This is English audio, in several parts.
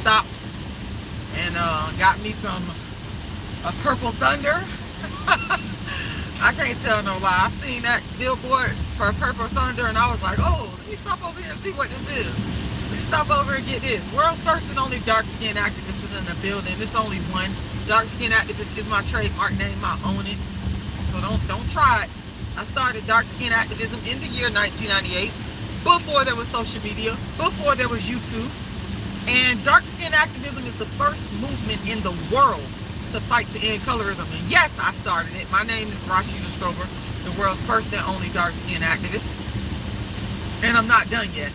stopped and got me some Purple Thunder. I can't tell no lie. I seen that billboard for Purple Thunder and I was like, oh, let me stop over here and see what this is. Let me stop over and get this. World's first and only dark-skinned activist is in the building. There's only one. Dark-skinned activist is my trademark name. I own it. So don't try it. I started dark-skinned activism in the year 1998, before there was social media, before there was YouTube. And dark-skinned activism is the first movement in the world to fight to end colorism. And yes, I started it. My name is RASHIDA STROBER, the world's first and only dark-skinned activist. And I'm not done yet.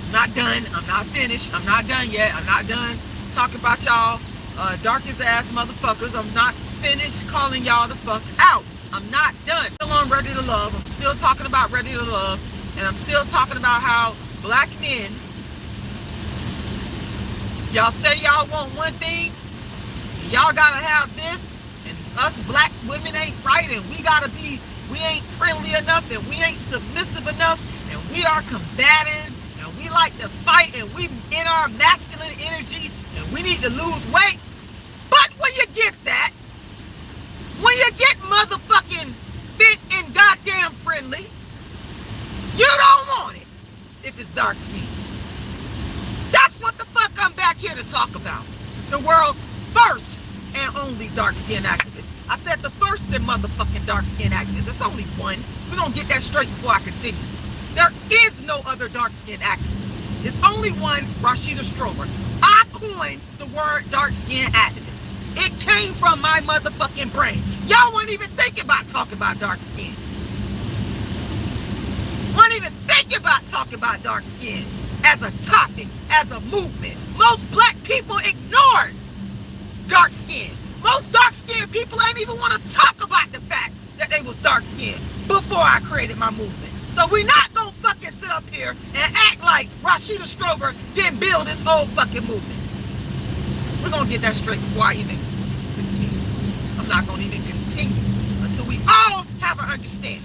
I'm not done. I'm not finished. I'm not done yet. I'm not done talking about y'all darkest ass motherfuckers. I'm not finished calling y'all the fuck out. I'm not done. Still on Ready to Love. I'm still talking about Ready to Love. And I'm still talking about how black men, y'all say y'all want one thing, y'all gotta have this, and us black women ain't right, and we ain't friendly enough, and we ain't submissive enough, and we are combative, and we like to fight, and we in our masculine energy, and we need to lose weight. But when you get that, when you get motherfucking fit and goddamn friendly, you don't want it if it's dark skin. That's what the fuck I'm back here to talk about. The world's first and only dark skin activist. I said the first and motherfucking dark skin activist. It's only one. We're gonna get that straight before I continue. There is no other dark skin activist. It's only one, RASHIDA STROBER. I coined the word dark skin activist. It came from my motherfucking brain. Y'all weren't even thinking about talking about dark skin. Weren't even thinking about talking about dark skin as a topic, as a movement. Most black people ignored dark skin. Most dark skinned people ain't even want to talk about the fact that they was dark skinned before I created my movement. So we're not gonna fucking sit up here and act like RASHIDA STROBER didn't build this whole fucking movement. We're gonna get that straight before I even continue. I'm not gonna even continue until we all have an understanding.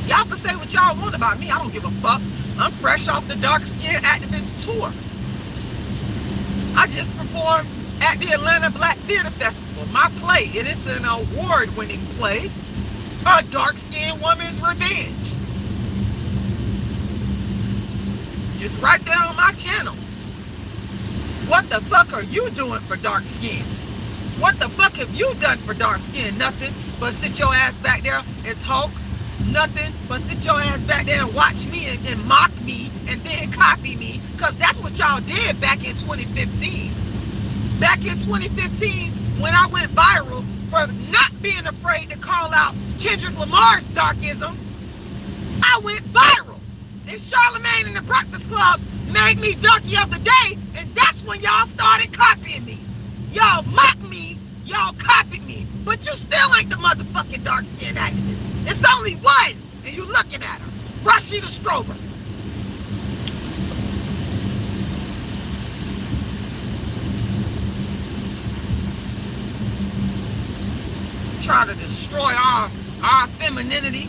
Y'all can say what y'all want about me. I don't give a fuck. I'm fresh off the Dark Skin Activist tour. I just performed at the Atlanta Black Theater Festival. My play, it is an award-winning play, A Dark Skinned Woman's Revenge. It's right there on my channel. What the fuck are you doing for dark skin? What the fuck have you done for dark skin? Nothing but sit your ass back there and talk. Nothing but sit your ass back there and watch me and mock me and then copy me, because that's what y'all did back in 2015. Back in 2015, when I went viral for not being afraid to call out Kendrick Lamar's darkism, I went viral. And Charlamagne and the Breakfast Club made me Darky of the Day, and that's when y'all started copying me. Y'all mocked me, y'all copied me, but you still ain't the motherfucking dark-skinned activist. It's only one, and you looking at her. RASHIDA STROBER. Try to destroy our femininity.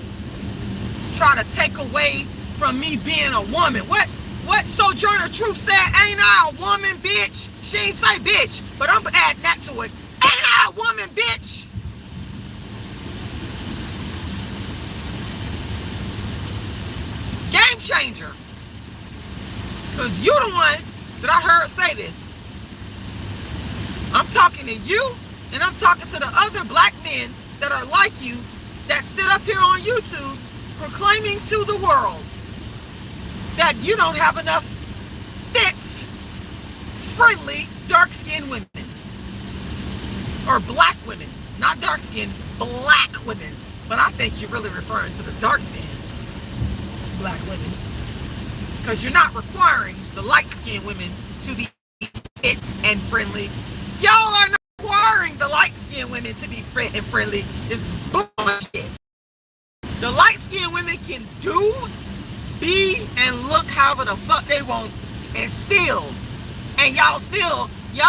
Try to take away from me being a woman. What Sojourner Truth said, ain't I a woman, bitch? She ain't say bitch, but I'm adding that to it. Ain't I a woman, bitch? Gamechanger. Because you the one that I heard say this. I'm talking to you, and I'm talking to the other black men that are like you, that sit up here on YouTube proclaiming to the world that you don't have enough fit, friendly, dark-skinned women. Or black women. Not dark-skinned, black women. But I think you're really referring to the dark-skinned black women, because you're not requiring the light-skinned women to be fit and friendly. Y'all are not requiring the light-skinned women to be fit and friendly. It's bullshit. The light-skinned women can do, be, and look however the fuck they want, and y'all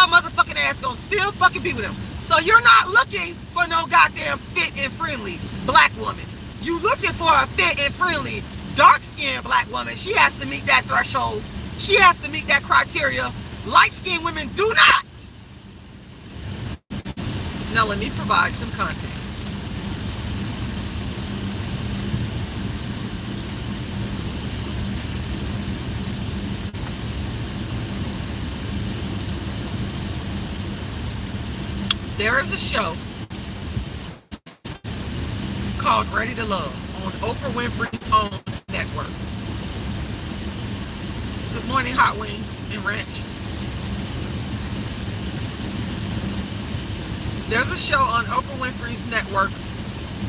motherfucking ass gonna still fucking be with them. So you're not looking for no goddamn fit and friendly black woman. You looking for a fit and friendly dark-skinned black woman. She has to meet that threshold. She has to meet that criteria. Light-skinned women do not. Now let me provide some context. There is a show called Ready to Love on Oprah Winfrey's own network. Good morning, Hot Wings and Ranch. There's a show on Oprah Winfrey's network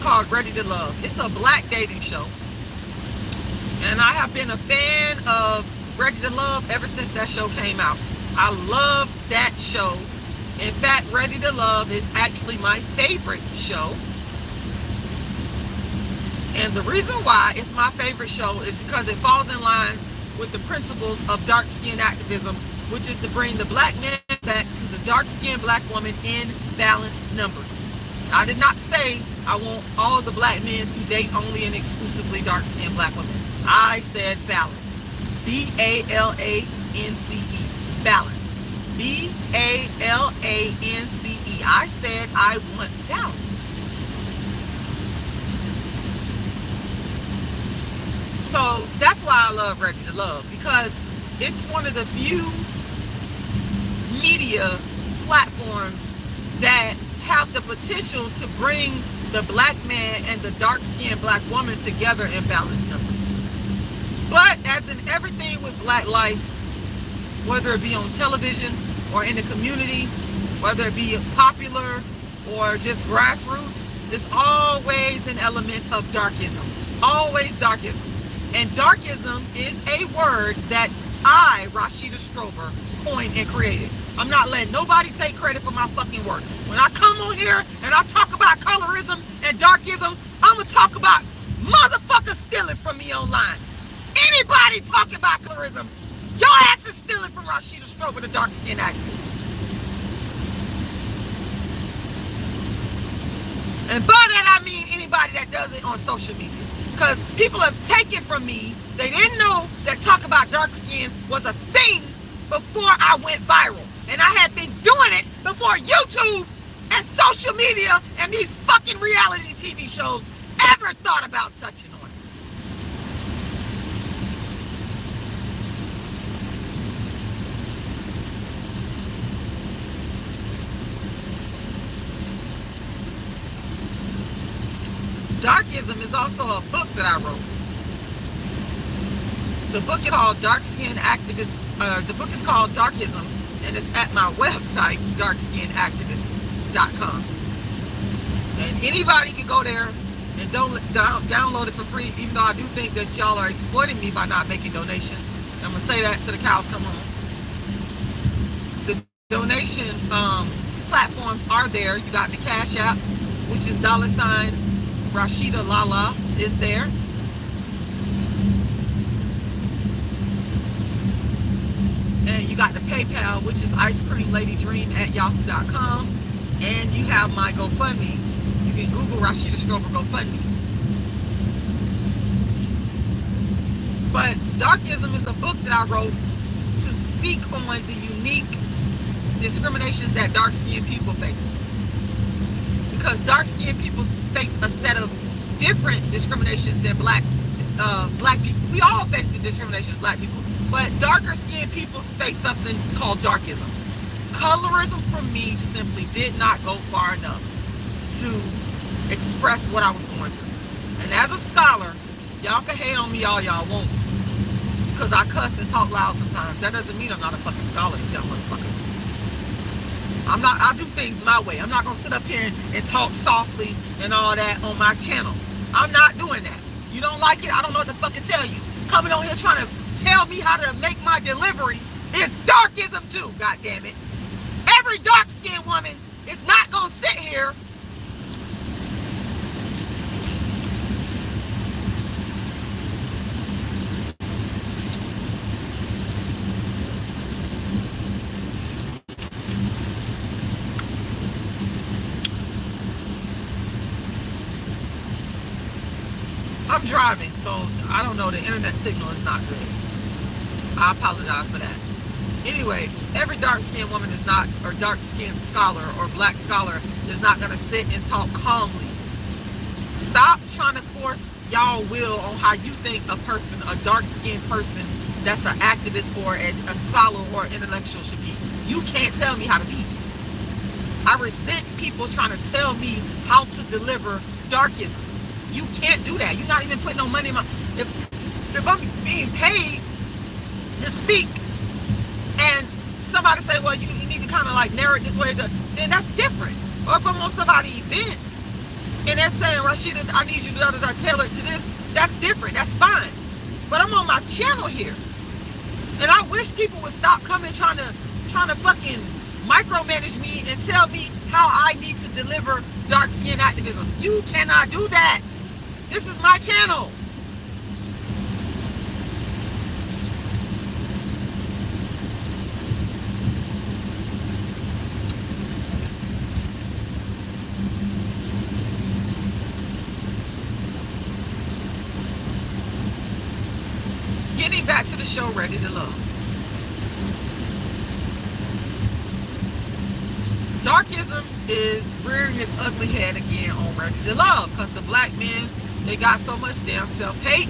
called Ready to Love. It's a black dating show. And I have been a fan of Ready to Love ever since that show came out. I love that show. In fact, Ready to Love is actually my favorite show. And the reason why it's my favorite show is because it falls in line with the principles of dark-skinned activism, which is to bring the black man back to the dark-skinned black woman in balanced numbers. I did not say I want all the black men to date only and exclusively dark-skinned black women. I said balance. B-A-L-A-N-C-E. Balance. B-A-L-A-N-C-E. I said I want balance. So that's why I love Ready to Love, because it's one of the few media platforms that have the potential to bring the black man and the dark-skinned black woman together in balanced numbers. But as in everything with black life, whether it be on television or in the community, whether it be popular or just grassroots, there's always an element of darkism. Always darkism. And darkism is a word that I, Rashida Strober, coined and created. I'm not letting nobody take credit for my fucking work. When I come on here and I talk about colorism and darkism, I'm going to talk about motherfuckers stealing from me online. Anybody talking about colorism, your ass is stealing from Rashida Strober, the dark-skinned activist. And by that I mean anybody that does it on social media. Because people have taken from me, they didn't know that talk about dark skin was a thing before I went viral. And I had been doing it before YouTube and social media and these fucking reality TV shows ever thought about touching on it. Darkism is also a book that I wrote. The book is called Dark-Skinned ACTVIST. The book is called Darkism, and it's at my website, darkskinnedactivist.com. And anybody can go there and download it for free, even though I do think that y'all are exploiting me by not making donations. I'm going to say that till the cows come home. The donation platforms are there. You got the Cash App, which is $ Rashida Lala is there. And you got the PayPal, which is icecreamladydream@yahoo.com. And you have my GoFundMe. You can Google Rashida Strober GoFundMe. But Darkism is a book that I wrote to speak on the unique discriminations that dark-skinned people face. Because dark-skinned people face a set of different discriminations than black people. We all face the discrimination of black people, but darker-skinned people face something called darkism. Colorism for me simply did not go far enough to express what I was going through. And as a scholar, y'all can hate on me all y'all want, because I cuss and talk loud sometimes. That doesn't mean I'm not a fucking scholar, you dumb motherfuckers. I do things my way. I'm not going to sit up here and talk softly and all that on my channel. I'm not doing that. You don't like it? I don't know what to fucking tell you. Coming on here trying to tell me how to make my delivery is darkism too, goddammit. Every dark-skinned woman is not going to sit here I'm driving, so I don't know, the internet signal is not good. I apologize for that. Anyway, every dark-skinned woman is not, or dark-skinned scholar or black scholar is not going to sit and talk calmly. Stop trying to force y'all will on how you think a person, a dark-skinned person that's an activist or a scholar or intellectual should be. You can't tell me how to be. I resent people trying to tell me how to deliver darkism. You can't do that. You're not even putting no money in my... If I'm being paid to speak and somebody say, well, you need to kind of like narrate this way, then that's different. Or if I'm on somebody's event and they're saying, Rashida, I need you to tailor it to this, that's different. That's fine. But I'm on my channel here. And I wish people would stop coming trying to fucking micromanage me and tell me how I need to deliver dark skin activism. You cannot do that. This is my channel. Getting back to the show, Ready to Love. Darkism is rearing its ugly head again on Ready to Love because the black men, they got so much damn self-hate.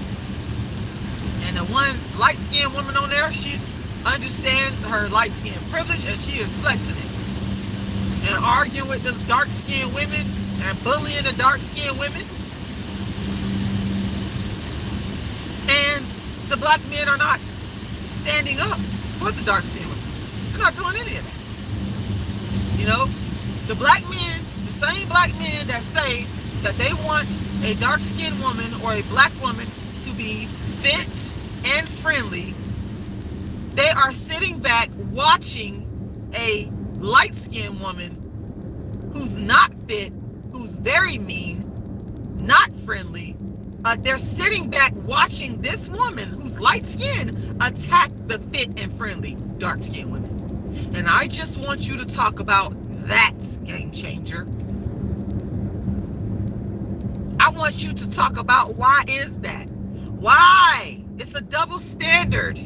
And the one light-skinned woman on there, she understands her light-skinned privilege and she is flexing it. And arguing with the dark-skinned women and bullying the dark-skinned women. And the black men are not standing up for the dark-skinned women. They're not doing any of that. You know, the black men, the same black men that say that they want a dark-skinned woman or a black woman to be fit and friendly, they are sitting back watching a light-skinned woman who's not fit, who's very mean, not friendly. They're sitting back watching this woman who's light-skinned attack the fit and friendly dark-skinned women. And I just want you to talk about that, Game Changer. I want you to talk about why is that? Why? It's a double standard.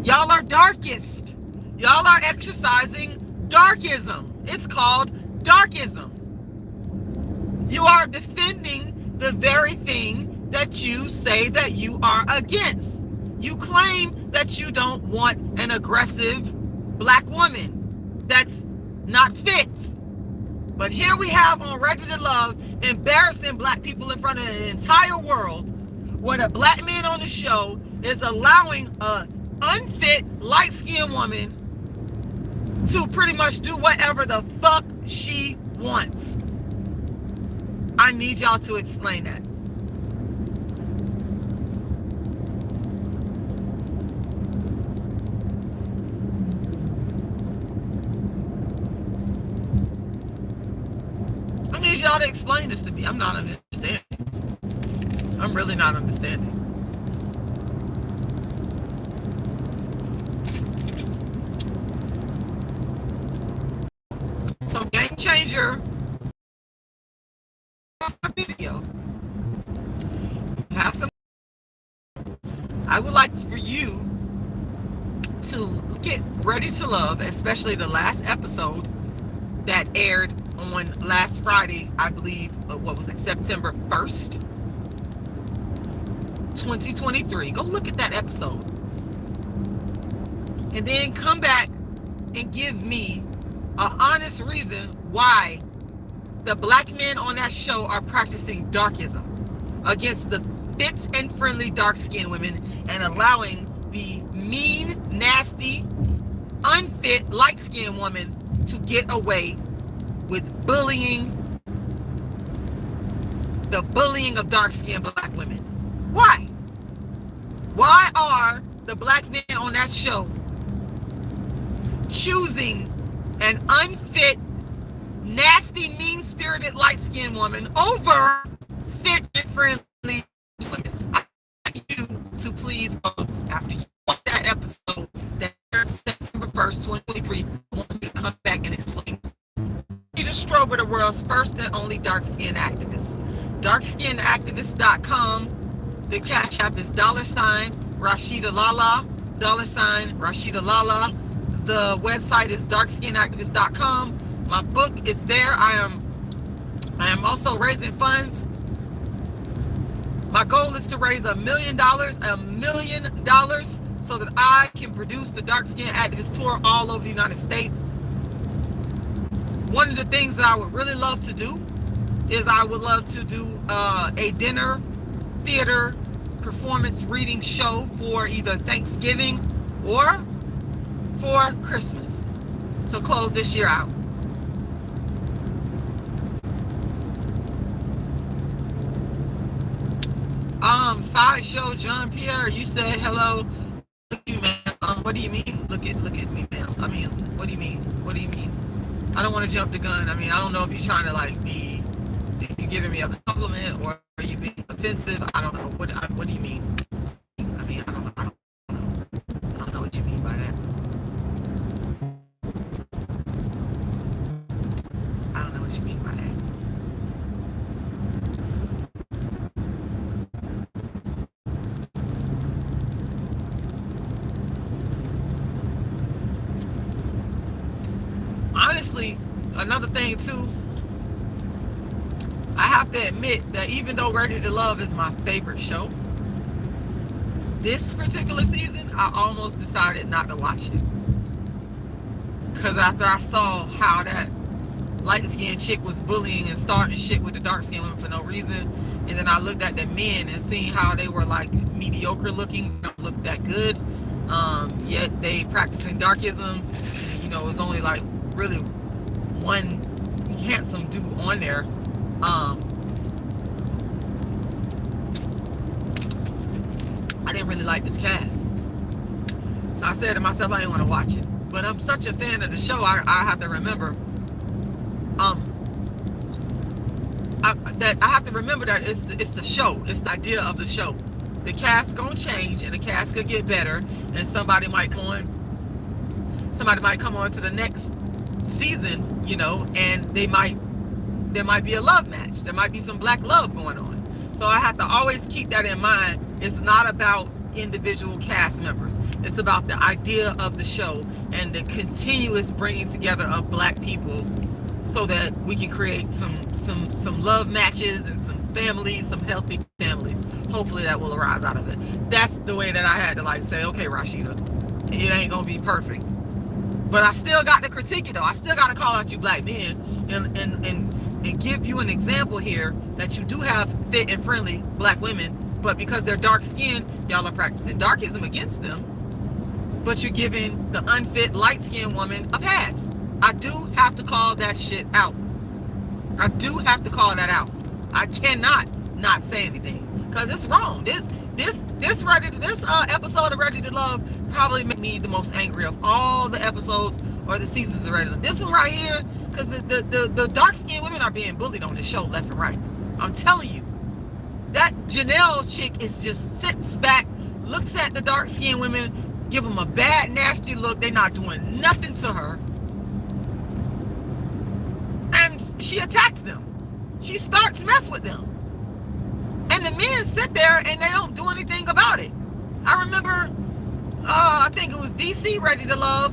Y'all are darkist. Y'all are exercising darkism. It's called darkism. You are defending the very thing that you say that you are against. You claim that you don't want an aggressive black woman that's not fit. But here we have on Ready to Love embarrassing black people in front of the entire world, where the black man on the show is allowing a unfit light-skinned woman to pretty much do whatever the fuck she wants. I need y'all to explain that. I need y'all to explain this to me. I'm not understanding. I'm really not understanding. So Game Changer video. Have some. I would like for you to get Ready to Love, especially the last episode that aired on last Friday, I believe, what was it, September 1st, 2023. Go look at that episode. And then come back and give me an honest reason why the black men on that show are practicing darkism against the fit and friendly dark-skinned women and allowing the mean, nasty, unfit, light-skinned woman to get away with bullying, the bullying of dark-skinned black women. Why? Why are the black men on that show choosing an unfit, nasty, mean-spirited, light-skinned woman over fit and friendly women? I want you to please go after you watch that episode that airs September 1st, 2023. I want you to come back and explain. RASHIDA STROBER, the world's first and only dark-skinned activist. darkskinactivist.com. The Cash App is $Rashida Lala, $Rashida Lala. The website is darkskinactivist.com. My book is there. I am also raising funds. My goal is to raise $1 million, so that I can produce the Dark Skin Activist Tour all over the United States. One of the things that I would really love to do is I would love to do a dinner, theater, performance reading show for either Thanksgiving or for Christmas to close this year out. Sideshow John Pierre, you said hello. Look at you, man. What do you mean? Look at me, man. I mean, what do you mean? What do you mean? I don't want to jump the gun. I mean, I don't know if you're trying to like be, if you're giving me a compliment or are you being offensive. I don't know. What do you mean? I mean, I don't know what you mean by that. I don't know what you mean by that. Honestly, another thing too, I have to admit that even though Ready to Love is my favorite show, this particular season, I almost decided not to watch it. Because after I saw how that light-skinned chick was bullying and starting shit with the dark-skinned women for no reason, and then I looked at the men and seeing how they were like mediocre looking, don't look that good, yet they practicing darkism, and, you know, it was only like really one handsome dude on there. I didn't really like this cast, so I said to myself I didn't want to watch it. But I'm such a fan of the show, I have to remember that I have to remember that it's the show, it's the idea of the show. The cast gonna change and the cast could get better, and somebody might come on to the next season, you know, and there might be a love match. There might be some black love going on. So I have to always keep that in mind. It's not about individual cast members. It's about the idea of the show and the continuous bringing together of black people so that we can create some love matches and some families, some healthy families. Hopefully that will arise out of it. That's the way that I had to like say, okay, Rashida, it ain't gonna be perfect. But I still got to critique it though. I still got to call out you black men and give you an example here that you do have fit and friendly black women, but because they're dark skinned, y'all are practicing darkism against them, but you're giving the unfit light skinned woman a pass. I do have to call that shit out. I do have to call that out. I cannot not say anything because it's wrong. This episode of Ready to Love probably made me the most angry of all the episodes or the seasons of Ready to Love. This one right here, because the dark-skinned women are being bullied on this show left and right. I'm telling you, that Janelle chick is just sits back, looks at the dark-skinned women, give them a bad, nasty look. They're not doing nothing to her. And she attacks them. She starts mess with them. And the men sit there and they don't do anything about it. I remember, I think it was DC Ready to Love,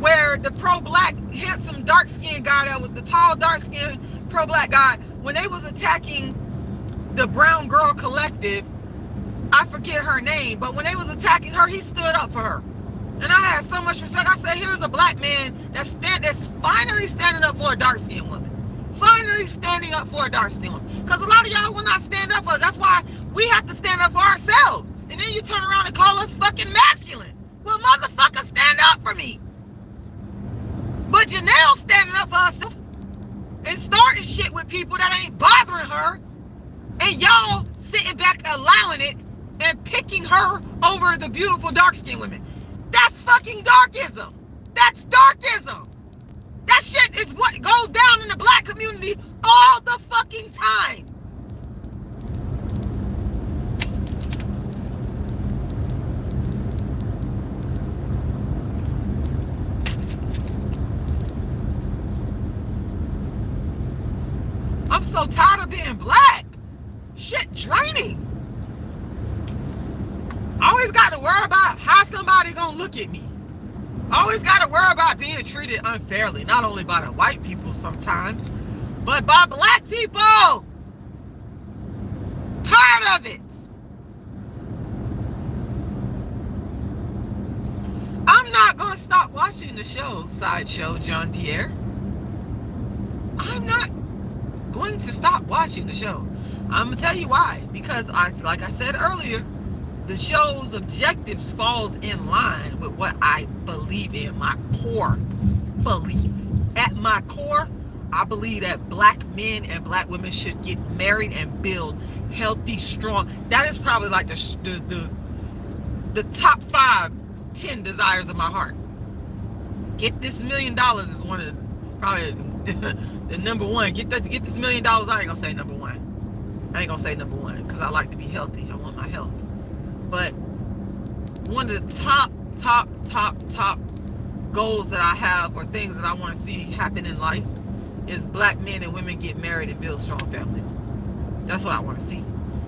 where the pro-black, handsome, dark-skinned guy, that was the tall, dark-skinned pro-black guy, when they was attacking the Brown Girl Collective, I forget her name, but when they was attacking her, he stood up for her. And I had so much respect. I said, here's a black man that's finally standing up for a dark-skinned woman. Finally standing up for a dark-skinned woman. Because a lot of y'all will not stand up for us. That's why we have to stand up for ourselves. And then you turn around and call us fucking masculine. Well, motherfucker, stand up for me. But Janelle standing up for herself and starting shit with people that ain't bothering her. And y'all sitting back allowing it and picking her over the beautiful dark-skinned women. That's fucking darkism. That's darkism. That shit is what goes down in the black community all the fucking time. I'm so tired of being black. they gonna look at me? Always gotta worry about being treated unfairly, not only by the white people sometimes, but by black people. Tired of it. I'm not gonna stop watching the show, Sideshow John Pierre. I'm not going to stop watching the show. I'm gonna tell you why. Because like I said earlier, the show's objectives falls in line with what I believe in, my core belief. At my core, I believe that black men and black women should get married and build healthy, strong. That is probably like the top 5-10 desires of my heart. Get this $1 million is one of the, probably the number one. Get this $1 million. I ain't gonna say number one. I ain't gonna say number one because I like to be healthy. I want my health. But one of the top goals that I have, or things that I want to see happen in life, is black men and women get married and build strong families. That's what I want to see.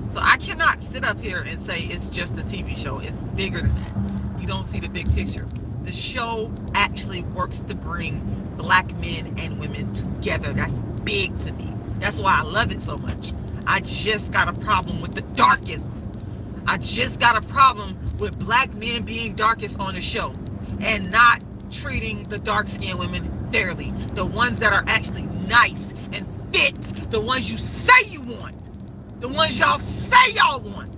So I cannot sit up here and say it's just a TV show. It's bigger than that. You don't see the big picture. The show actually works to bring black men and women together. That's big to me. That's why I love it so much. I just got a problem with the darkism. I just got a problem with black men being darkest on the show and not treating the dark-skinned women fairly. The ones that are actually nice and fit. The ones you say you want. The ones y'all say y'all want.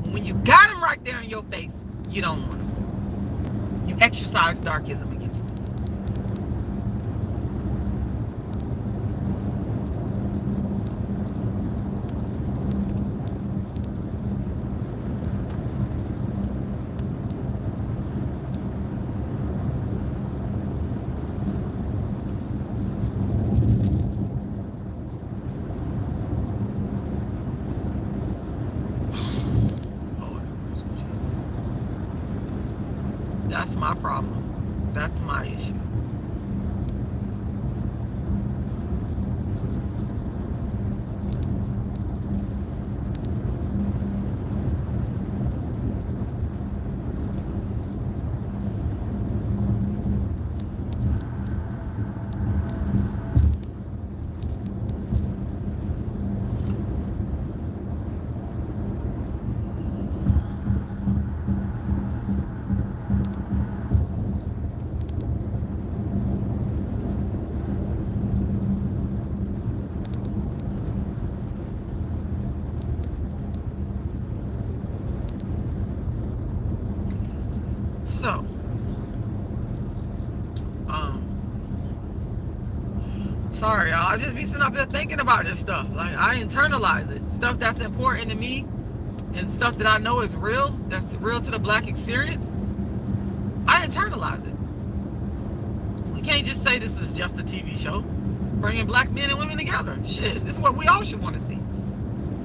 When you got them right there in your face, you don't want them. You exercise darkism against them. That's my problem. That's my issue. So, sorry, y'all. I just be sitting up here thinking about this stuff. Like, I internalize it. Stuff that's important to me and stuff that I know is real, that's real to the black experience, I internalize it. We can't just say this is just a TV show. Bringing black men and women together. Shit, this is what we all should want to see.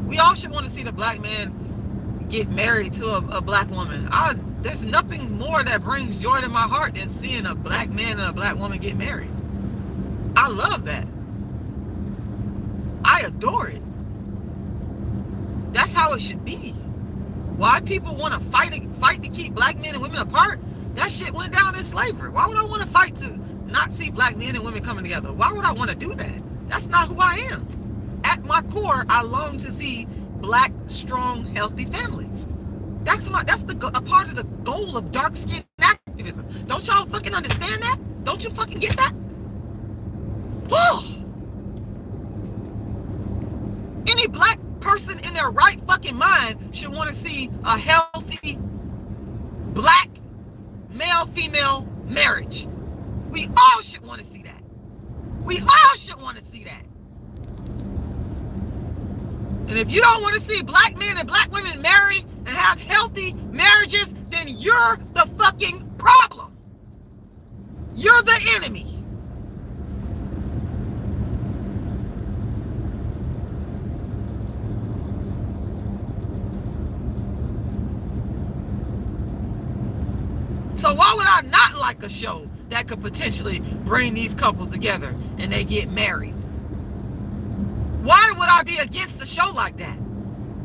We all should want to see the black man get married to a black woman. There's nothing more that brings joy to my heart than seeing a black man and a black woman get married. I love that. I adore it. That's how it should be. Why people want to fight to keep black men and women apart? That shit went down in slavery. Why would I want to fight to not see black men and women coming together? Why would I want to do that? That's not who I am. At my core, I long to see black, strong, healthy families. That's a part of the goal of dark-skinned activism. Don't y'all fucking understand that? Don't you fucking get that? Whoa! Any black person in their right fucking mind should want to see a healthy black male-female marriage. We all should want to see that. We all should want to see that. And if you don't want to see black men and black women marry and have healthy marriages, then you're the fucking problem. You're the enemy. So why would I not like a show that could potentially bring these couples together and they get married? Why would I be against a show like that?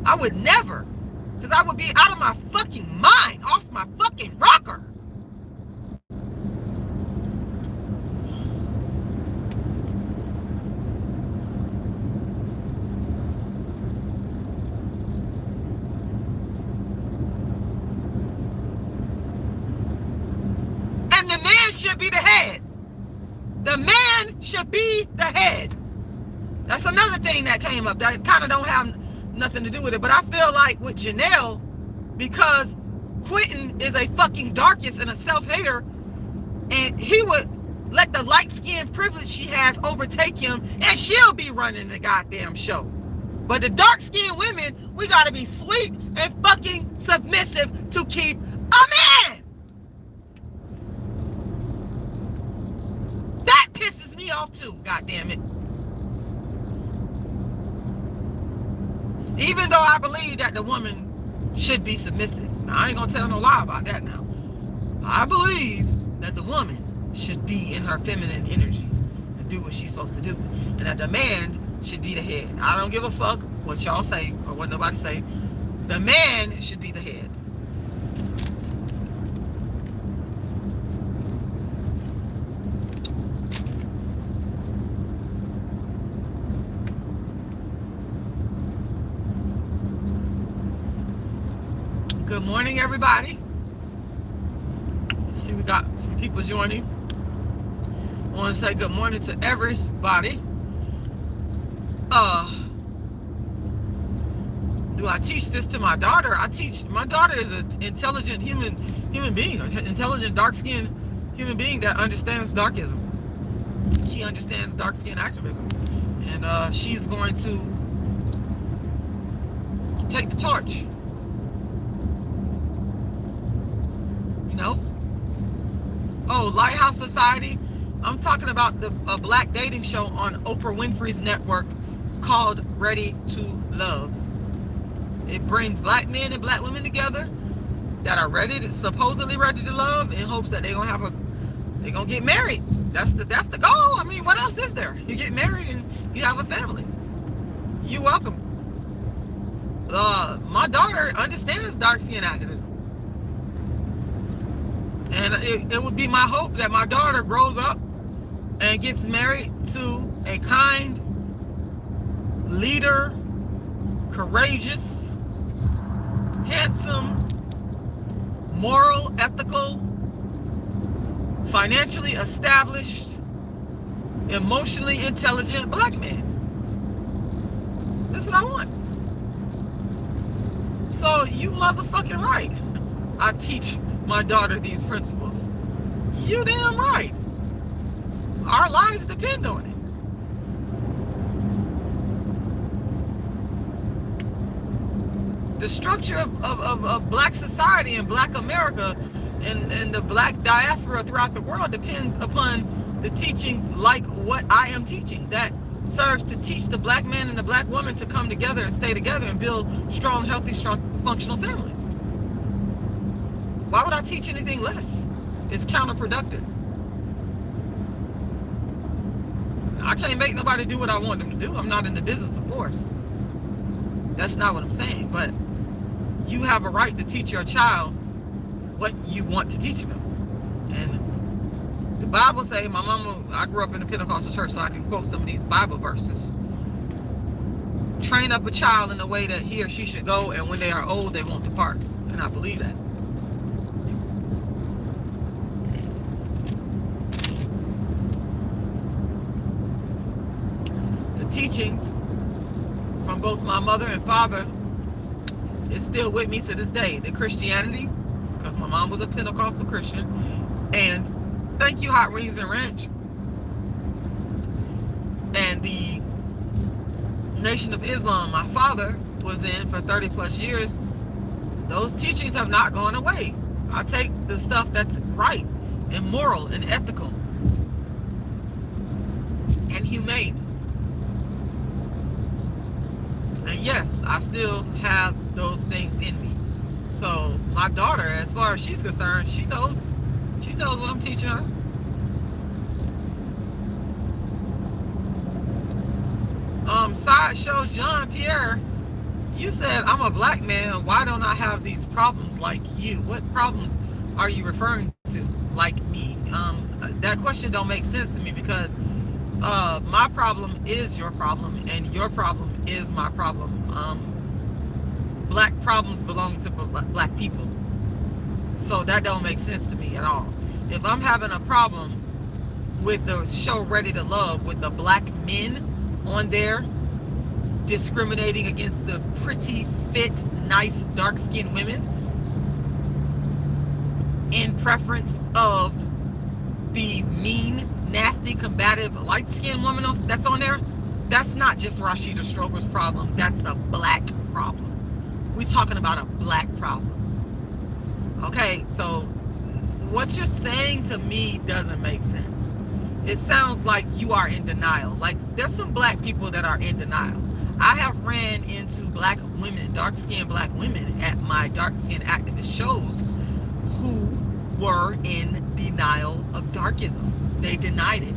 I would never. Because I would be out of my fucking mind, off my fucking rocker. man should be the head. The man should be the head. That's another thing that came up that kind of don't have nothing to do with it. But I feel like with Janelle, because Quentin is a fucking darkist and a self-hater, and he would let the light-skinned privilege she has overtake him, and she'll be running the goddamn show. But the dark-skinned women, we gotta be sweet and fucking submissive to keep a man. That pisses me off too, goddamn it. Even though I believe that the woman should be submissive. Now, I ain't gonna tell no lie about that now. I believe that the woman should be in her feminine energy and do what she's supposed to do. And that the man should be the head. I don't give a fuck what y'all say or what nobody say. The man should be the head. Good morning, everybody. See, we got some people joining. I want to say good morning to everybody. Do I teach this to my daughter? My daughter is an intelligent human being, an intelligent, dark-skinned human being that understands darkism. She understands dark-skin activism. And she's going to take the torch. You know? Oh, Lighthouse Society. I'm talking about a black dating show on Oprah Winfrey's network called Ready to Love. It brings black men and black women together that are supposedly ready to love, in hopes that they're gonna get married. That's the goal. I mean, what else is there? You get married and you have a family. You're welcome. My daughter understands dark skin activism. And it would be my hope that my daughter grows up and gets married to a kind, leader, courageous, handsome, moral, ethical, financially established, emotionally intelligent black man. That's what I want. So you motherfucking right. I teach my daughter these principles. You damn right. Our lives depend on it. The structure of black society and black America and the black diaspora throughout the world depends upon the teachings like what I am teaching, that serves to teach the black man and the black woman to come together and stay together and build strong, healthy, functional families. Why would I teach anything less? It's counterproductive. I can't make nobody do what I want them to do. I'm not in the business of force. That's not what I'm saying. But you have a right to teach your child what you want to teach them. And the Bible says, I grew up in a Pentecostal church, so I can quote some of these Bible verses. Train up a child in the way that he or she should go, and when they are old, they won't depart. And I believe that. Teachings from both my mother and father is still with me to this day. The Christianity, because my mom was a Pentecostal Christian, and thank you, Hot Wings and Ranch, and the Nation of Islam my father was in for 30 plus years. Those teachings have not gone away. I take the stuff that's right and moral and ethical and humane. And yes, I still have those things in me. So my daughter, as far as she's concerned, she knows what I'm teaching her. Sideshow John Pierre, you said, I'm a black man, why don't I have these problems like you? What problems are you referring to, like me? That question don't make sense to me, because my problem is your problem, and your problem is my problem. Black problems belong to black people, so that don't make sense to me at all. If I'm having a problem with the show Ready to Love, with the black men on there discriminating against the pretty, fit, nice, dark-skinned women in preference of the mean, nasty, combative, light-skinned woman that's on there, that's not just Rashida Strober's problem. That's a black problem. We're talking about a black problem. Okay, so what you're saying to me doesn't make sense. It sounds like you are in denial. Like, there's some black people that are in denial. I have ran into black women, dark-skinned black women at my dark-skinned activist shows who were in denial of darkism. They denied it.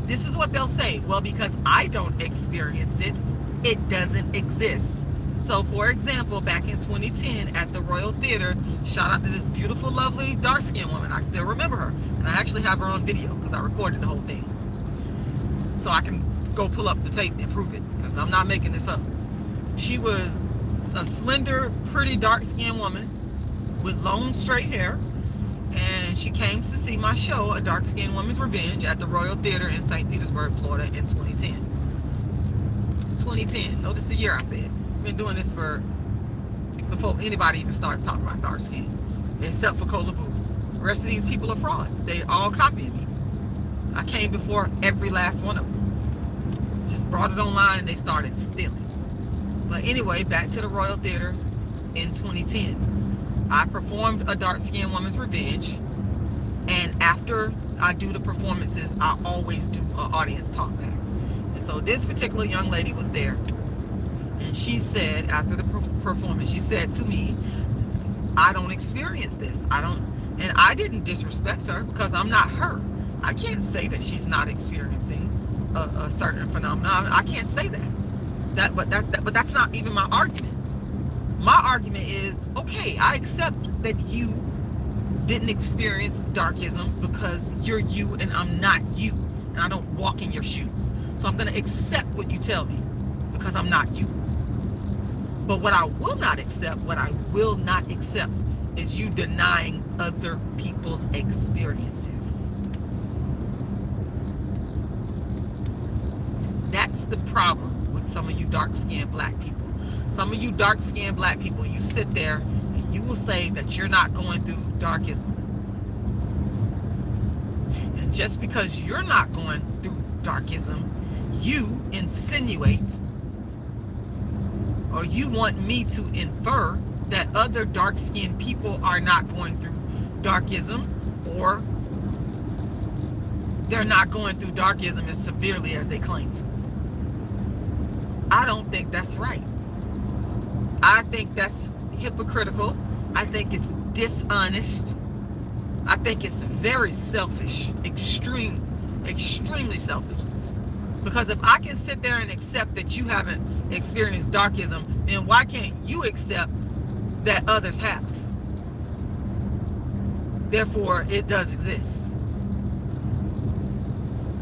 This is what they'll say. Well, because I don't experience it, it doesn't exist. So, for example, back in 2010 at the Royal Theater, shout out to this beautiful, lovely, dark-skinned woman. I still remember her. And I actually have her on video because I recorded the whole thing. So I can go pull up the tape and prove it, because I'm not making this up. She was a slender, pretty, dark-skinned woman with long, straight hair. And she came to see my show, A Dark-Skinned Woman's Revenge, at the Royal Theater in St. Petersburg, Florida in 2010. 2010. Notice the year I said. Been doing this before anybody even started talking about dark skin, except for Cola Booth. The rest of these people are frauds. They all copying me. I came before every last one of them. Just brought it online and they started stealing. But anyway, back to the Royal Theater in 2010. I performed A Dark-Skinned Woman's Revenge, and after I do the performances, I always do an audience talk back. And so this particular young lady was there. And she said, after the performance, she said to me, I don't experience this. And I didn't disrespect her because I'm not her. I can't say that she's not experiencing a certain phenomenon. I can't say that. But that's not even my argument. My argument is, okay, I accept that you didn't experience darkism because you're you and I'm not you. And I don't walk in your shoes. So I'm going to accept what you tell me because I'm not you. But what I will not accept is you denying other people's experiences. That's the problem with some of you dark-skinned black people. Some of you dark-skinned black people, you sit there and you will say that you're not going through darkism. And just because you're not going through darkism, you insinuate, or you want me to infer, that other dark-skinned people are not going through darkism, or they're not going through darkism as severely as they claim to. I don't think that's right. I think that's hypocritical. I think it's dishonest. I think it's very selfish, extremely selfish. Because if I can sit there and accept that you haven't experienced darkism, then why can't you accept that others have? Therefore, it does exist.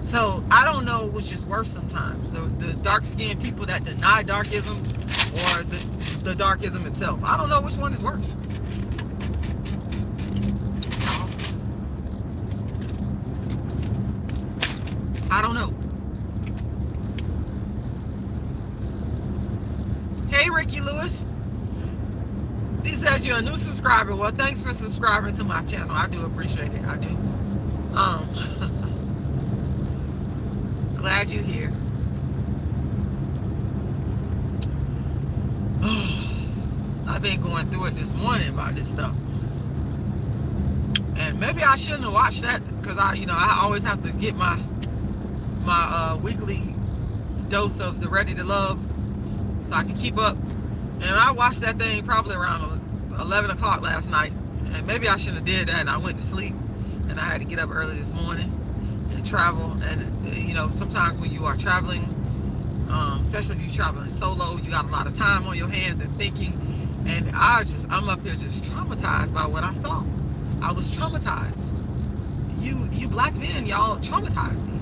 So I don't know which is worse sometimes, the dark-skinned people that deny darkism or the darkism itself. I don't know which one is worse. I don't know. Hey, Ricky Lewis. He said you're a new subscriber. Well, thanks for subscribing to my channel. I do appreciate it. I do. Glad you're here. I've been going through it this morning about this stuff. And maybe I shouldn't have watched that, because I always have to get my weekly dose of the Ready to Love so I can keep up. And I watched that thing probably around 11 o'clock last night. And maybe I shouldn't have did that, and I went to sleep. And I had to get up early this morning and travel. And sometimes when you are traveling, especially if you're traveling solo, you got a lot of time on your hands and thinking. And I'm up here just traumatized by what I saw. I was traumatized. You black men, y'all traumatized me.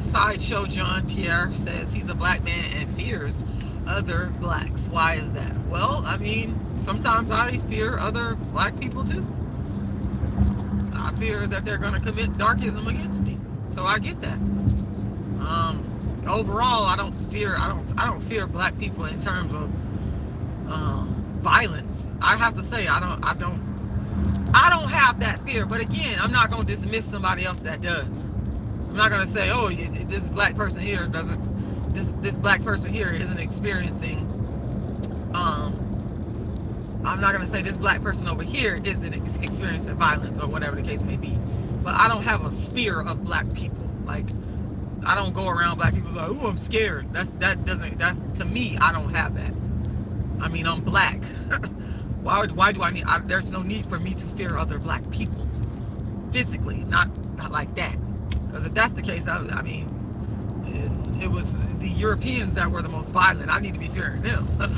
Sideshow John Pierre says he's a black man and fears other blacks. Why is that? Well, I mean, sometimes I fear other black people too. I fear that they're going to commit darkism against me. So I get that. Overall, I don't fear black people in terms of violence. I have to say, I don't have that fear. But again, I'm not going to dismiss somebody else that does. I'm not going to say, oh, this black person here doesn't. This black person here isn't experiencing. I'm not going to say this black person over here isn't experiencing violence or whatever the case may be. But I don't have a fear of black people. Like, I don't go around black people like, oh, I'm scared. That's to me, I don't have that. I mean, I'm black. Why do I need? There's no need for me to fear other black people physically, not like that. Because if that's the case, I mean, it was the Europeans that were the most violent. I need to be fearing them. But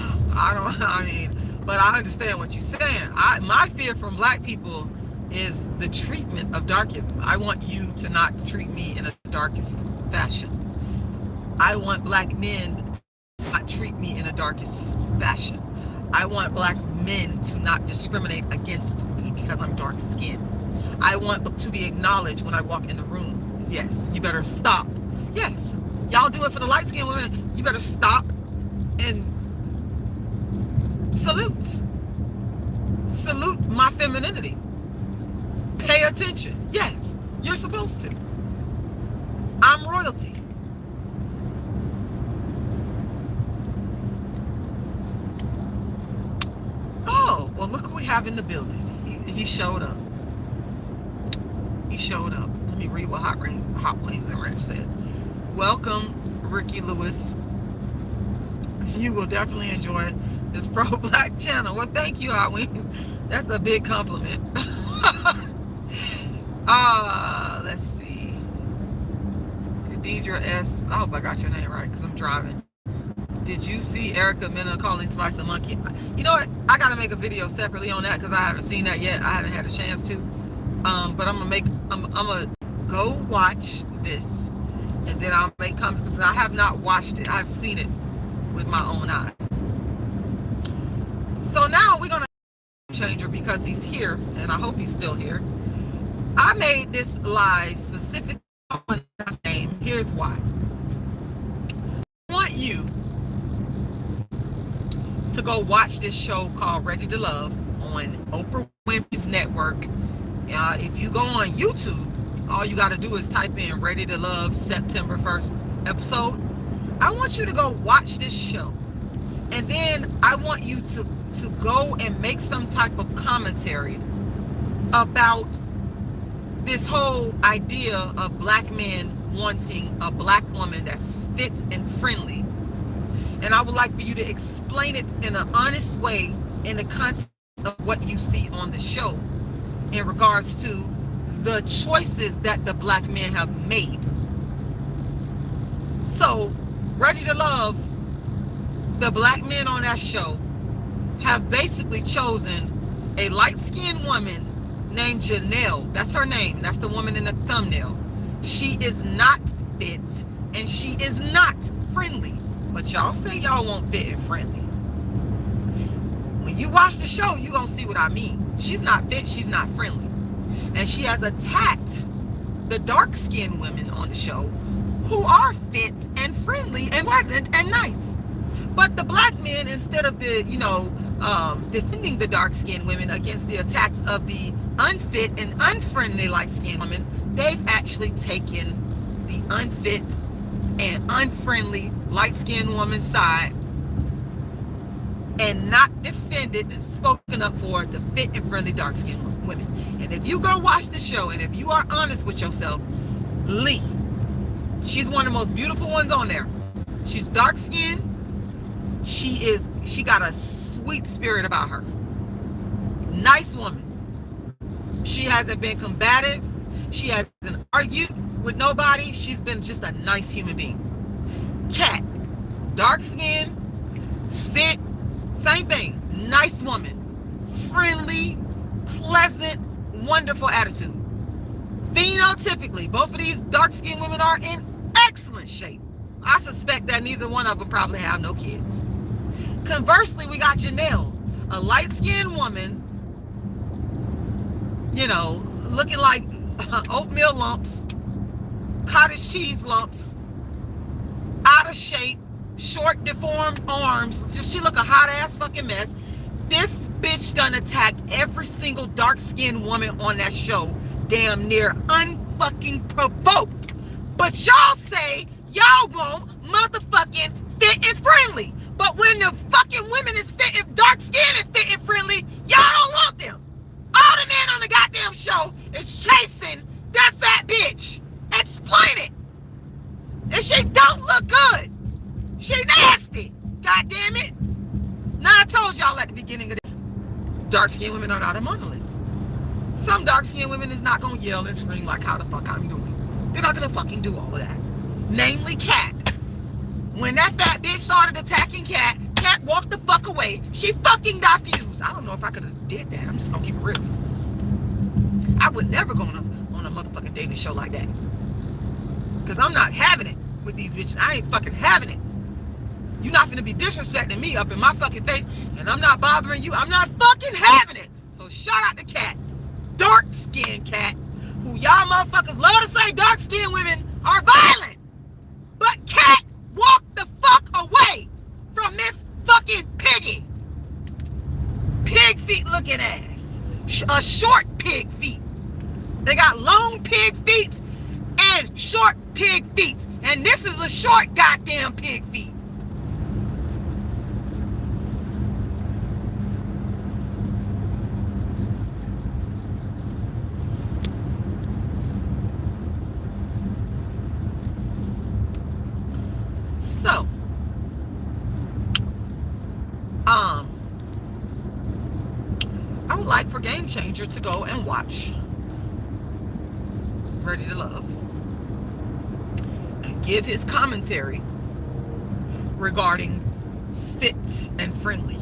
I understand what you're saying. My fear from black people is the treatment of darkism. I want you to not treat me in a darkest fashion. I want black men to not treat me in a darkest fashion. I want black men to not discriminate against me because I'm dark skinned. I want to be acknowledged when I walk in the room. Yes, you better stop. Yes, y'all do it for the light skinned women. You better stop and salute my femininity. Pay attention. Yes, you're supposed to. I'm royalty. Oh, well, look who we have in the building. He showed up. He showed up. Let me read what Hot Wings and Ranch says. Welcome, Ricky Lewis. You will definitely enjoy this pro-black channel. Well, thank you, Hot Wings. That's a big compliment. Let's see. Khadidra S. I hope I got your name right because I'm driving. Did you see Erica Mena calling Spice a monkey? You know what? I gotta make a video separately on that because I haven't seen that yet. I haven't had a chance to. But I'm gonna go watch this, and then I'll make comments because I have not watched it. I've seen it with my own eyes. So now we're gonna Gamechanger because he's here, and I hope he's still here. I made this live specifically on that name. Here's why. I want you to go watch this show called Ready to Love on Oprah Winfrey's network. If you go on YouTube, all you got to do is type in Ready to Love September 1st episode. I want you to go watch this show, and then I want you to go and make some type of commentary about this whole idea of black men wanting a black woman that's fit and friendly. And I would like for you to explain it in an honest way in the context of what you see on the show in regards to the choices that the black men have made. So, Ready to Love, the black men on that show have basically chosen a light-skinned woman named Janelle. That's her name. That's the woman in the thumbnail. She is not fit and she is not friendly. But y'all say y'all want fit and friendly. When you watch the show, you gonna see what I mean. She's not fit, she's not friendly. And she has attacked the dark-skinned women on the show who are fit and friendly and pleasant and nice. But the black men, instead of defending the dark-skinned women against the attacks of the unfit and unfriendly light-skinned women, they've actually taken the unfit and unfriendly light-skinned woman's side and not defended and spoken up for the fit and friendly dark-skinned women. And if you go watch the show, and if you are honest with yourself, Lee, she's one of the most beautiful ones on there. She's dark-skinned. She got a sweet spirit about her. Nice woman. She hasn't been combative. She hasn't argued with nobody. She's been just a nice human being. Cat, dark skin, fit, same thing. Nice woman. Friendly, pleasant, wonderful attitude. Phenotypically, both of these dark-skinned women are in excellent shape. I suspect that neither one of them probably have no kids. Conversely, we got Janelle, a light-skinned woman, you know, looking like oatmeal lumps, cottage cheese lumps, out of shape, short deformed arms. Just she look a hot ass fucking mess. This bitch done attacked every single dark-skinned woman on that show, damn near unfucking provoked. But y'all say y'all want motherfucking fit and friendly. But when the fucking women is fit and dark-skinned and fit and friendly, y'all don't want them. All the men on the goddamn show is chasing that fat bitch. Explain it. And she don't look good. She nasty. God damn it. Now I told y'all at the beginning of the dark-skinned women are not a monolith. Some dark-skinned women is not gonna yell and scream like how the fuck I'm doing. They're not gonna fucking do all of that. Namely Cat. When that fat bitch started attacking Cat, Cat walked the fuck away. She fucking got fused. I don't know if I could have did that. I'm just gonna keep it real. I would never go on a motherfucking dating show like that. Cause I'm not having it with these bitches. I ain't fucking having it. You're not gonna be disrespecting me up in my fucking face, and I'm not bothering you. I'm not fucking having it. So shout out to Cat, dark-skinned Cat, who y'all motherfuckers love to say dark-skinned women are violent. But Cat walked the fuck away from this fucking piggy. Pig feet looking ass. A short pig feet. They got long pig feet and short pig feet. And this is a short goddamn pig feet. So, I would like for Gamechanger to go and watch Ready to Love and give his commentary regarding fit and friendly.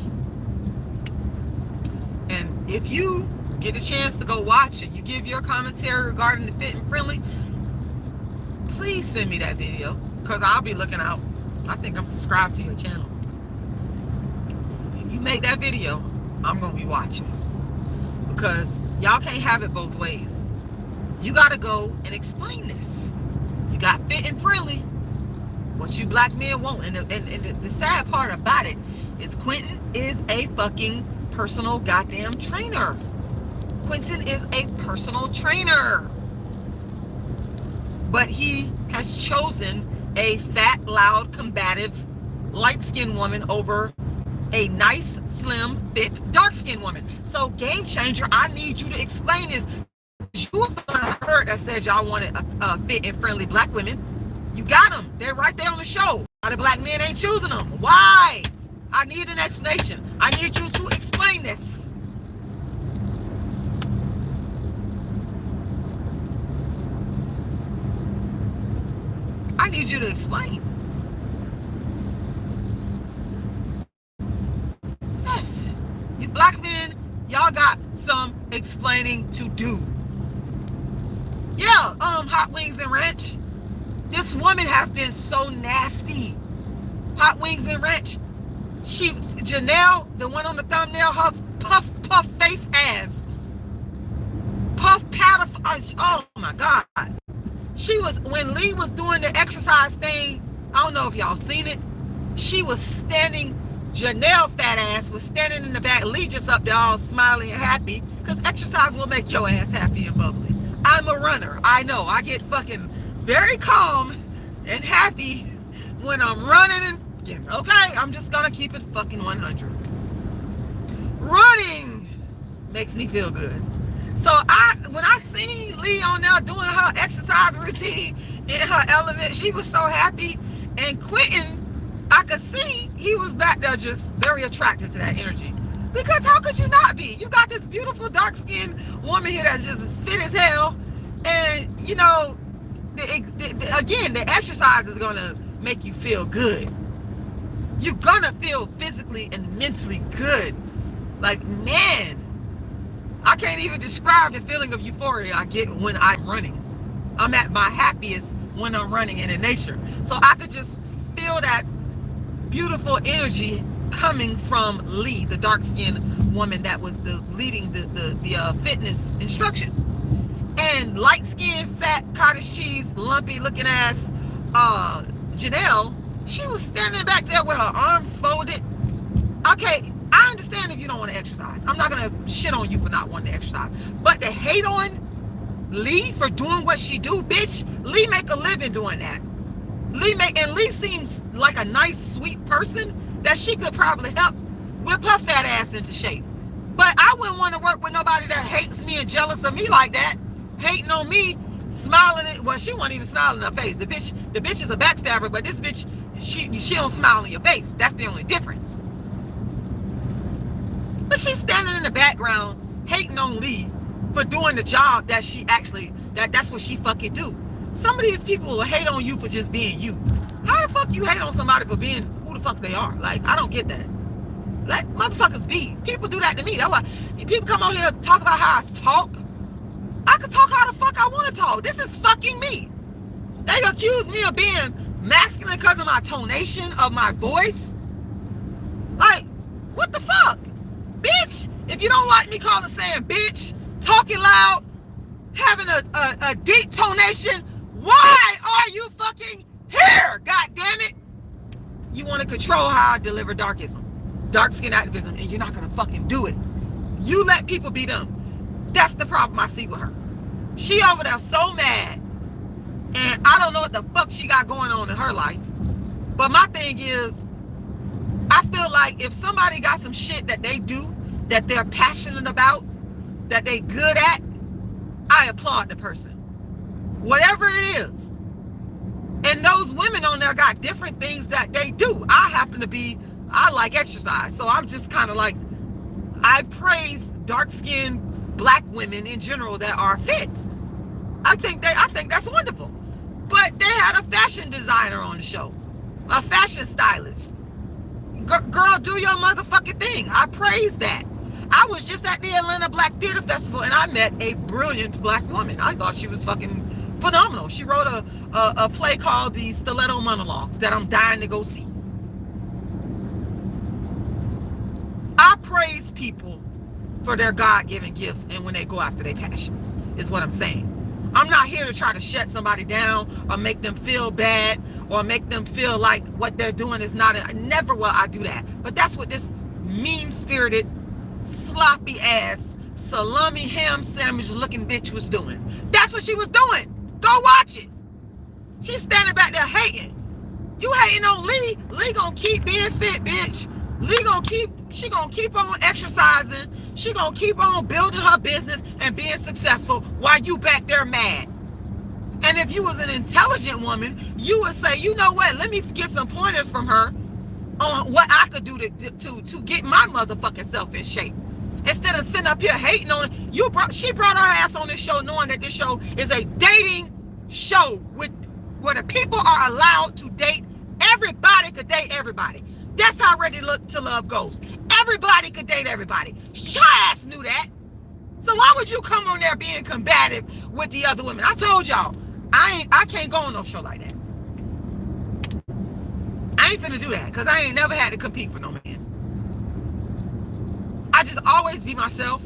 And if you get a chance to go watch it, you give your commentary regarding the fit and friendly, please send me that video, because I'll be looking out. I think I'm subscribed to your channel. If you make that video, I'm going to be watching. Because y'all can't have it both ways. You got to go and explain this. You got fit and friendly, what you black men want. And the sad part about it is Quentin is a fucking personal goddamn trainer. Quentin is a personal trainer. But he has chosen a fat, loud, combative, light-skinned woman over a nice, slim, fit, dark-skinned woman. So, Gamechanger, I need you to explain this. You was the one I heard that said y'all wanted a fit and friendly black women. You got them. They're right there on the show. Why the black men ain't choosing them? Why? I need an explanation. I need you to explain this. I need you to explain. Yes. You black men, y'all got some explaining to do. Yeah, Hot Wings and Ranch. This woman has been so nasty. Hot Wings and Ranch. Janelle, the one on the thumbnail, her puff face ass. Puff powder, oh my God. She was, when Lee was doing the exercise thing, I don't know if y'all seen it, she was standing, Janelle fat ass was standing in the back, Lee just up there all smiling and happy, because exercise will make your ass happy and bubbly. I'm a runner, I know, I get fucking very calm and happy when I'm running and, okay, I'm just gonna keep it fucking 100. Running makes me feel good. So when I seen Lee on there doing her exercise routine in her element, she was so happy. And Quentin, I could see he was back there just very attracted to that energy. Because how could you not be? You got this beautiful dark-skinned woman here that's just as fit as hell. And, you know, again, the exercise is going to make you feel good. You're going to feel physically and mentally good. Like, man, I can't even describe the feeling of euphoria I get when I'm running. I'm at my happiest when I'm running and in nature. So I could just feel that beautiful energy coming from Lee, the dark-skinned woman that was leading the fitness instruction. And light-skinned, fat, cottage cheese, lumpy-looking ass Janelle, she was standing back there with her arms folded. Okay, I understand if you don't want to exercise. I'm not going to shit on you for not wanting to exercise. But to hate on Lee for doing what she do, bitch, Lee make a living doing that. Lee seems like a nice, sweet person that she could probably help whip her fat ass into shape. But I wouldn't want to work with nobody that hates me and jealous of me like that. Hating on me, smiling at, well, she wasn't even smiling in her face. The bitch is a backstabber, but this bitch, she don't smile in your face. That's the only difference. But she's standing in the background hating on Lee for doing the job that she actually, that's what she fucking do. Some of these people will hate on you for just being you. How the fuck you hate on somebody for being who the fuck they are? Like, I don't get that. Let motherfuckers be. People do that to me. That's why people come on here and talk about how I talk. I can talk how the fuck I want to talk. This is fucking me. They accuse me of being masculine because of my tonation of my voice. Like, what the fuck? Bitch, if you don't like me saying bitch, talking loud, having a deep tonation, why are you fucking here? God damn it. You want to control how I deliver darkism, dark skin activism, and you're not going to fucking do it. You let people be them. That's the problem I see with her. She over there so mad, and I don't know what the fuck she got going on in her life. But my thing is, I feel like if somebody got some shit that they do, that they're passionate about, that they good at, I applaud the person. Whatever it is. And those women on there got different things that they do. I like exercise. So I'm just kind of like, I praise dark-skinned black women in general that are fit. I think that's wonderful. But they had a fashion designer on the show, a fashion stylist. Girl, do your motherfucking thing. I praise that. I was just at the Atlanta Black Theater Festival and I met a brilliant black woman. I thought she was fucking phenomenal. She wrote a play called The Stiletto Monologues that I'm dying to go see. I praise people for their God-given gifts and when they go after their passions, is what I'm saying. I'm not here to try to shut somebody down or make them feel bad or make them feel like what they're doing is not, never will I do that. But that's what this mean-spirited, sloppy ass, salami ham sandwich looking bitch was doing. That's what she was doing. Go watch it. She's standing back there hating. You hating on Lee. Lee gonna keep being fit, bitch. She gonna keep on exercising. She gonna keep on building her business and being successful while you back there mad. And if you was an intelligent woman, you would say, you know what, let me get some pointers from her on what I could do to get my motherfucking self in shape. Instead of sitting up here hating on it, she brought her ass on this show knowing that this show is a dating show where the people are allowed to date. Everybody could date everybody. That's how Ready to Love goes. Everybody could date everybody. Your ass knew that. So why would you come on there being combative with the other women? I told y'all, I can't go on no show like that. I ain't finna do that because I ain't never had to compete for no man. I just always be myself,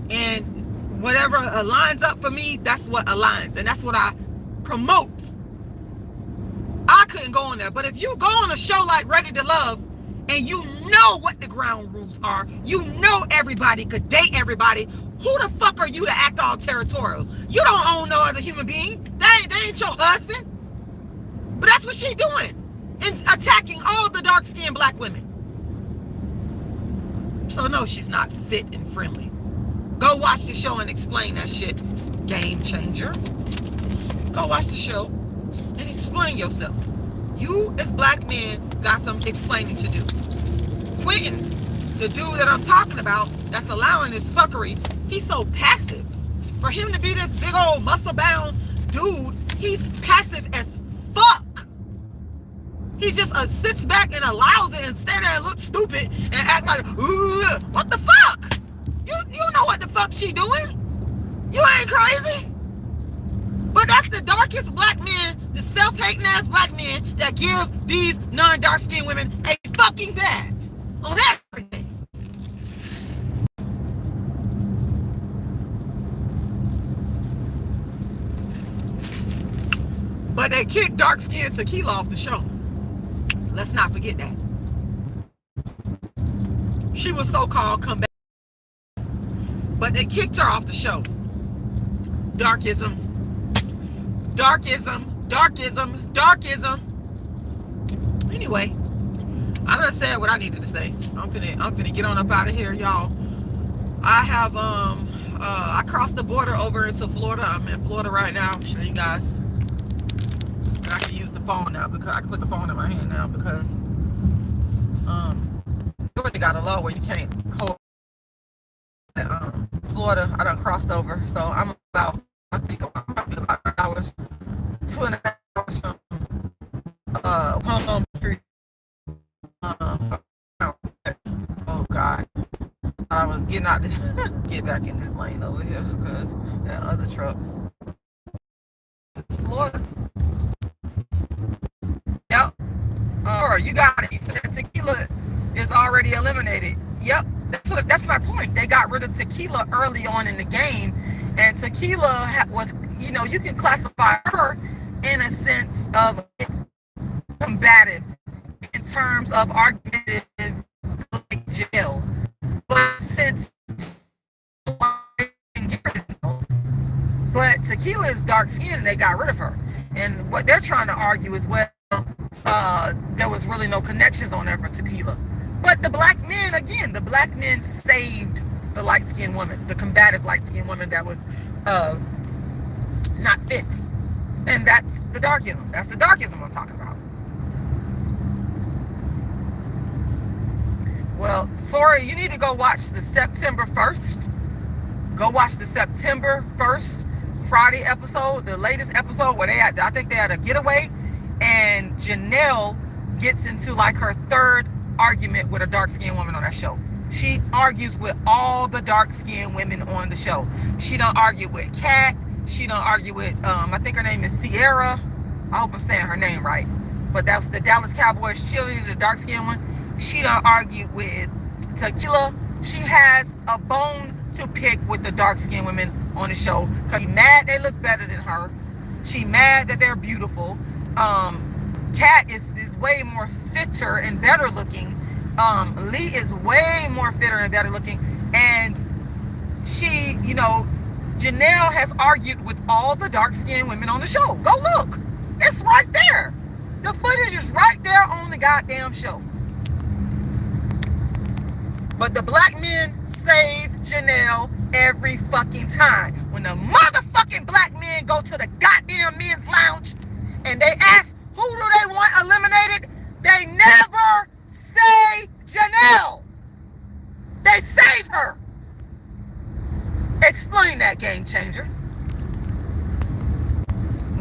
and whatever aligns up for me, that's what aligns, and that's what I promote. I couldn't go on there, but if you go on a show like Ready to Love, and you know what the ground rules are, you know everybody could date everybody, who the fuck are you to act all territorial? You don't own no other human being. They ain't your husband. But that's what she doing, and attacking all the dark-skinned black women. So no, she's not fit and friendly. Go watch the show and explain that shit, Gamechanger. Go watch the show and explain yourself. You as black men got some explaining to do. Quentin, the dude that I'm talking about that's allowing this fuckery, he's so passive. For him to be this big old muscle-bound dude, he's passive as fuck. He just sits back and allows it and stand there and look stupid and act like, what the fuck? You know what the fuck she doing? You ain't crazy? But that's the darkest black men, the self-hating ass black men that give these non-dark skinned women a fucking pass. on everything. But they kicked dark-skinned Tequila off the show. Let's not forget that. She was so-called comeback, but they kicked her off the show. Darkism, darkism, darkism, darkism. Anyway, I done said what I needed to say. I'm finna get on up out of here, y'all. I have I crossed the border over into Florida. I'm in Florida right now. I'll show you guys. And I can use the phone now because I can put the phone in my hand now because you already got a law where you can't hold. Florida, I done crossed over, so I'm about, I think I'm probably about 2 hours, 2.5 hours from Palm Street. Oh God, I was getting out to get back in this lane over here because that other truck. It's Florida. Yep. You got it. You said tequila is already eliminated. Yep. That's my point. They got rid of tequila early on in the game, and tequila was, you know, you can classify her in a sense of combative in terms of argumentative, like Janelle. But since tequila is dark skinned and they got rid of her, and what they're trying to argue is, well, there was really no connections on there for tequila. But the black men, again, the black men saved the light-skinned woman, the combative light-skinned woman that was not fit. And that's the darkism. That's the darkism I'm talking about. Well, sorry, you need to go watch the September 1st. Go watch the September 1st Friday episode, the latest episode where I think they had a getaway, and Janelle gets into like her third argument with a dark-skinned woman on that show. She argues with all the dark-skinned women on the show. She don't argue with Kat. She don't argue with, I think her name is Sierra. I hope I'm saying her name right. But that was the Dallas Cowboys cheerleader, the dark-skinned one. She don't argue with Tequila. She has a bone to pick with the dark-skinned women on the show. Because she's mad they look better than her. She mad that they're beautiful. Kat is way more fitter and better looking. Lee is way more fitter and better looking. And she, you know, Janelle has argued with all the dark-skinned women on the show. Go look. It's right there. The footage is right there on the goddamn show. But the black men save Janelle every fucking time. When the motherfucking black men go to the goddamn men's lounge and they ask, who do they want eliminated? They never say Janelle. They save her. Explain that, game changer.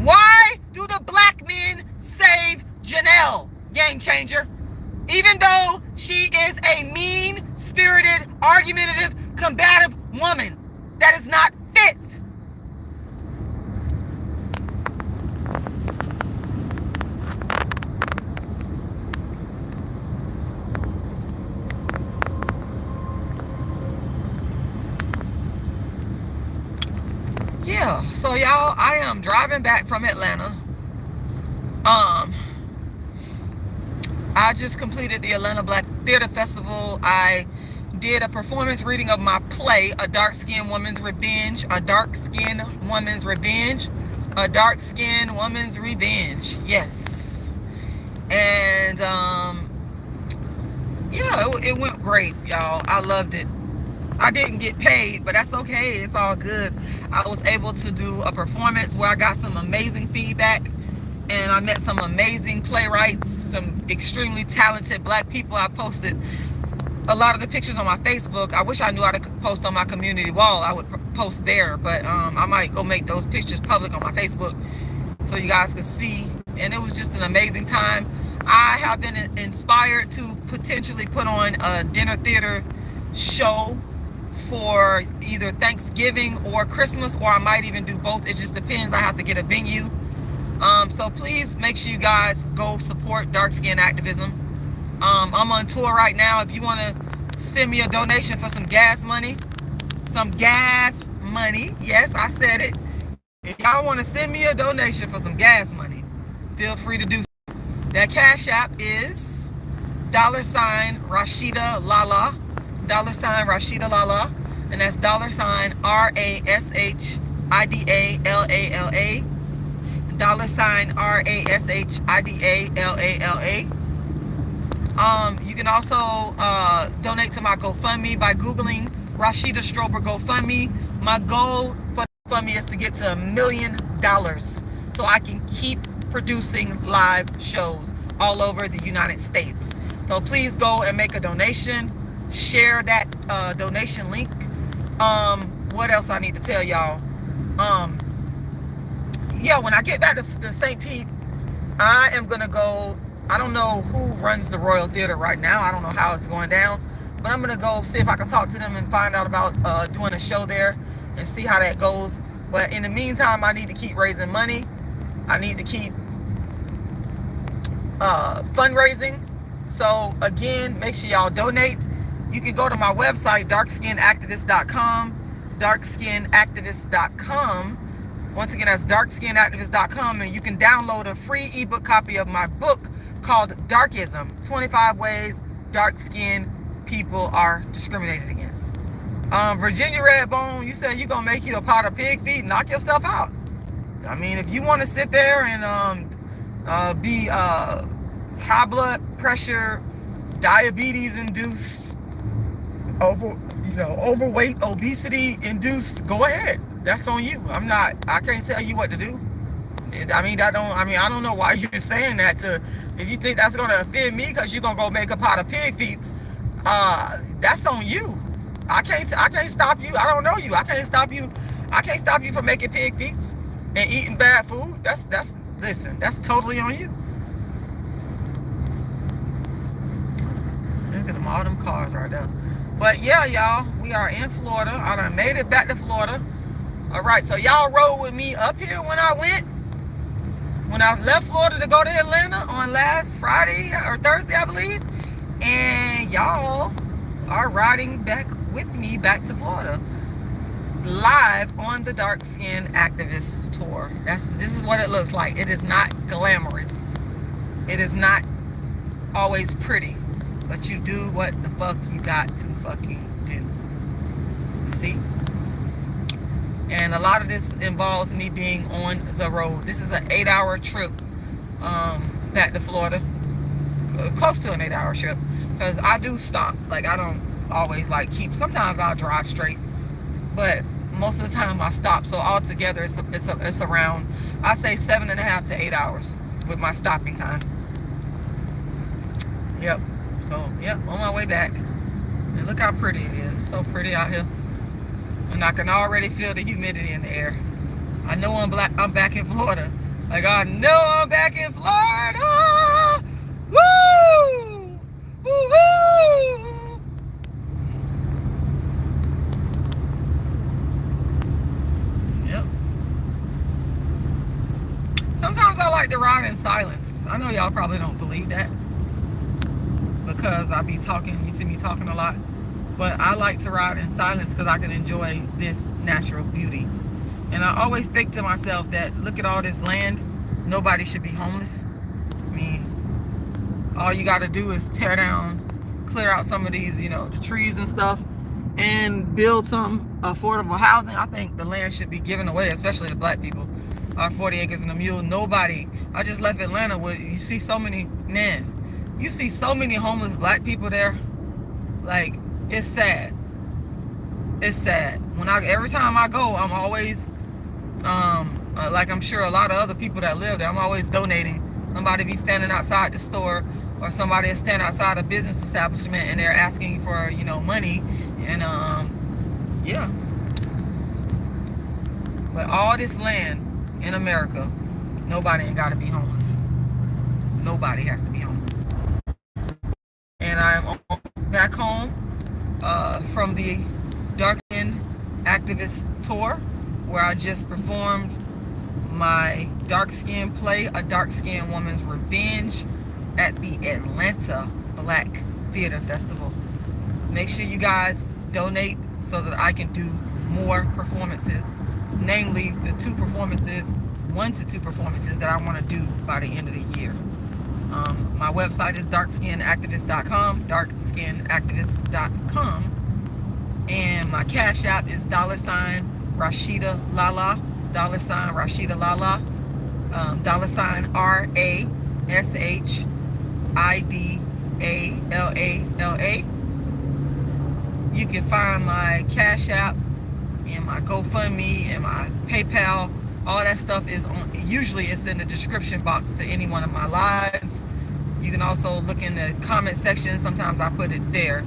Why do the black men save Janelle, game changer? Even though she is a mean-spirited, argumentative, combative woman that is not fit. Yeah, so y'all, I am driving back from Atlanta. I just completed the Atlanta Black Theater Festival. I did a performance reading of my play, A Dark-Skinned Woman's Revenge. A Dark-Skinned Woman's Revenge. A Dark-Skinned Woman's Revenge. Yes. And, yeah, it went great, y'all. I loved it. I didn't get paid, but that's okay. It's all good. I was able to do a performance where I got some amazing feedback, and I met some amazing playwrights, some extremely talented black people. I posted a lot of the pictures on my Facebook. I wish I knew how to post on my community wall. I would post there, but I might go make those pictures public on my Facebook so you guys could see. And it was just an amazing time. I have been inspired to potentially put on a dinner theater show for either Thanksgiving or Christmas, or I might even do both. It just depends. I have to get a venue. So please make sure you guys go support dark skin activism. I'm on tour right now. If you want to send me a donation for some gas money, yes, I said it. If y'all want to send me a donation for some gas money, feel free to do so. That Cash App is $Rashida Lala, $Rashida Lala, and that's $RASHIDALALA, $RASHIDALALA. You can also donate to my GoFundMe by Googling Rashida Strober GoFundMe. My goal for GoFundMe is to get to $1 million so I can keep producing live shows all over the United States. So please go and make a donation. Share that donation link. What else I need to tell y'all? Yeah, when I get back to St. Pete, I am gonna go. I don't know who runs the Royal Theater right now. I don't know how it's going down, but I'm gonna go see if I can talk to them and find out about doing a show there and see how that goes. But in the meantime, I need to keep raising money. I need to keep fundraising. So again, make sure y'all donate. You can go to my website, darkskinactivist.com, darkskinactivist.com. Once again, that's darkskinactivist.com, and you can download a free ebook copy of my book called Darkism, 25 Ways Dark-Skinned People Are Discriminated Against. Virginia Redbone, you said you're going to make you a pot of pig feet and knock yourself out. I mean, if you want to sit there and be high blood pressure, diabetes induced, overweight, obesity induced, go ahead. That's on you. I can't tell you what to do. I don't know why you're saying that if you think that's gonna offend me because you're gonna go make a pot of pig feet, that's on you. I can't stop you. I don't know you. I can't stop you from making pig feet and eating bad food. Listen, that's totally on you. Look at them, all them cars right there. But yeah, y'all, we are in Florida. I done made it back to Florida. All right, so y'all rode with me up here when I left Florida to go to Atlanta on last Friday or Thursday, I believe. And y'all are riding back with me back to Florida, live on the Dark Skin Activist Tour. This is what it looks like. It is not glamorous. It is not always pretty, but you do what the fuck you got to fucking do. You see? And a lot of this involves me being on the road. This is an 8-hour trip back to Florida. Close to an 8-hour trip. Because I do stop. Like, I don't always sometimes I'll drive straight. But most of the time I stop. So altogether it's around, I say 7.5 to 8 hours with my stopping time. Yep. So, yep, on my way back. And look how pretty it is. It's so pretty out here. And I can already feel the humidity in the air. I know I'm back in Florida. Like, I know I'm back in Florida. Woo! Woo-hoo! Yep. Sometimes I like to ride in silence. I know y'all probably don't believe that, because I be talking, you see me talking a lot. But I like to ride in silence because I can enjoy this natural beauty. And I always think to myself that, look at all this land, nobody should be homeless. I mean, all you got to do is tear down, clear out some of these, the trees and stuff, and build some affordable housing. I think the land should be given away, especially to black people. 40 acres and a mule. Nobody. I just left Atlanta where you see so many homeless black people there. Like, it's sad. It's sad. Every time I go, I'm always, like I'm sure a lot of other people that live there, I'm always donating. Somebody be standing outside the store, or somebody is standing outside a business establishment and they're asking for, money. And, yeah. But all this land in America, nobody ain't got to be homeless. Nobody has to be homeless. And I'm back home from the Dark Skin Activist Tour, where I just performed my dark skin play, A Dark Skinned Woman's Revenge, at the Atlanta Black Theater Festival. Make sure you guys donate so that I can do more performances, namely the 1 to 2 performances that I want to do by the end of the year. My website is darkskinactivist.com, darkskinactivist.com, and my Cash App is $Rashida Lala, $Rashida Lala, $RASHIDALLA. You can find my Cash App and my GoFundMe and my PayPal. All that stuff is usually it's in the description box to any one of my lives. You can also look in the comment section. Sometimes I put it there.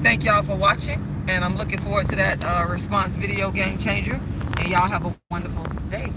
Thank y'all for watching, and I'm looking forward to that response video, Game Changer. And y'all have a wonderful day.